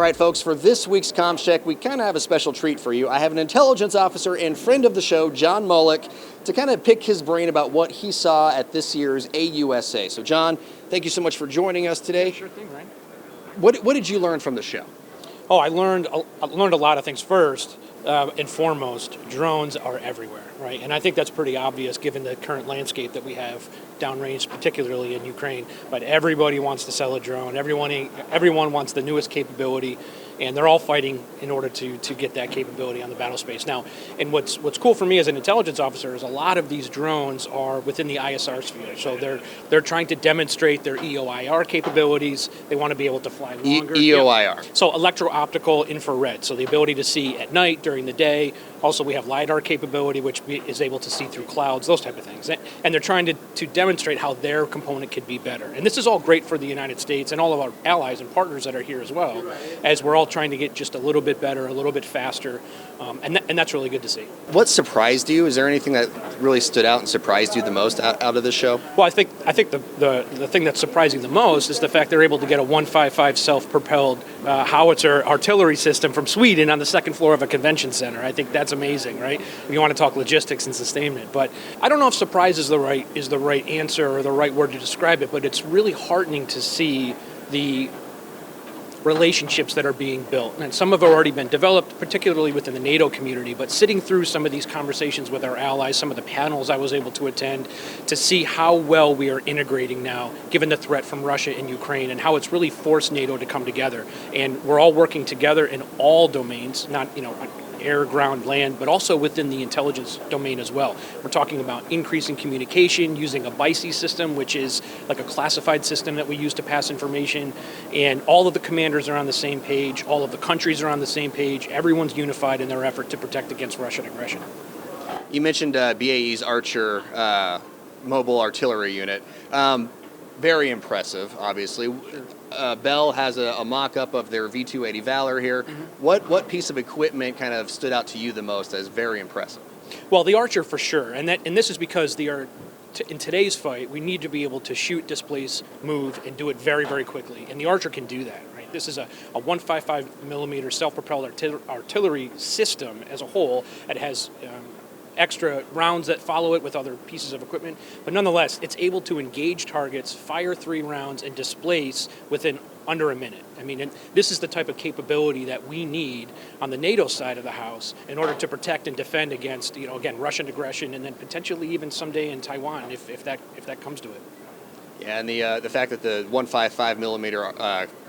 right, folks, for this week's Comms Check, we kind of have a special treat for you. I have an intelligence officer and friend of the show, Jon Molik, to kind of pick his brain about what he saw at this year's AUSA. So, John, thank you so much for joining us today. Sure thing, Ryan. What did you learn from the show? Oh, I learned a lot of things. First and foremost, drones are everywhere, right? And I think that's pretty obvious given the current landscape that we have downrange, particularly in Ukraine. But everybody wants to sell a drone. Everyone wants the newest capability, and they're all fighting in order to get that capability on the battle space. Now, and what's cool for me as an intelligence officer is a lot of these drones are within the ISR sphere. So they're trying to demonstrate their EOIR capabilities. They want to be able to fly longer. EOIR. So electro-optical infrared. So the ability to see at night, during the day. Also, we have LiDAR capability, which is able to see through clouds, those type of things. And they're trying to demonstrate how their component could be better. And this is all great for the United States and all of our allies and partners that are here as well, as we're all trying to get just a little bit better, a little bit faster, and that's really good to see. What surprised you? Is there anything that really stood out and surprised you the most out of this show? Well, I think the thing that's surprising the most is the fact they're able to get a 155 self-propelled howitzer artillery system from Sweden on the second floor of a convention center. I think that's amazing, right? If you want to talk logistics and sustainment. But I don't know if surprise is the right answer or the right word to describe it, but it's really heartening to see the relationships that are being built. And some have already been developed, particularly within the NATO community, but sitting through some of these conversations with our allies, some of the panels I was able to attend, to see how well we are integrating now, given the threat from Russia and Ukraine, and how it's really forced NATO to come together. And we're all working together in all domains, not, air, ground, land, but also within the intelligence domain as well. We're talking about increasing communication using a BICE system, which is like a classified system that we use to pass information, and all of the commanders are on the same page, all of the countries are on the same page, everyone's unified in their effort to protect against Russian aggression. You mentioned BAE's Archer mobile artillery unit. Very impressive, obviously. Bell has a mock-up of their V-280 Valor here. Mm-hmm. What piece of equipment kind of stood out to you the most as very impressive? Well, the Archer for sure, and this is because in today's fight, we need to be able to shoot, displace, move, and do it very, very quickly, and the Archer can do that. Right? This is a 155 millimeter self-propelled artillery system as a whole. It has extra rounds that follow it with other pieces of equipment, but nonetheless, it's able to engage targets, fire 3 rounds, and displace within under a minute. I mean, and this is the type of capability that we need on the NATO side of the house in order to protect and defend against, again, Russian aggression, and then potentially even someday in Taiwan if that comes to it. Yeah, and the fact that the 155 millimeter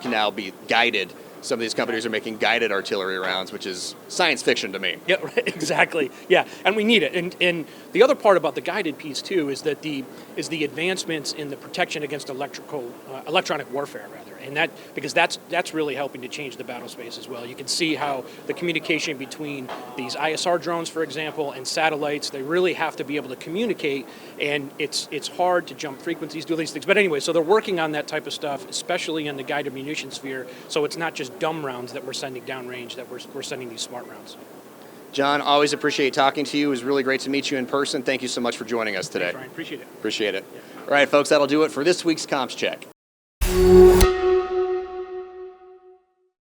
can now be guided. Some of these companies are making guided artillery rounds, which is science fiction to me. Yeah, right, exactly. Yeah, and we need it. And the other part about the guided piece too is that the advancements in the protection against electronic warfare, rather, and because that's really helping to change the battle space as well. You can see how the communication between these ISR drones, for example, and satellites, they really have to be able to communicate, and it's hard to jump frequencies, do these things. But anyway, so they're working on that type of stuff, especially in the guided munition sphere. So it's not just dumb rounds that we're sending downrange, that we're sending these smart rounds. John, always appreciate talking to you. It was really great to meet you in person. Thank you so much for joining us today. Thanks, Ryan. Appreciate it. Appreciate it. Yeah. All right, folks, that'll do it for this week's Comms Check.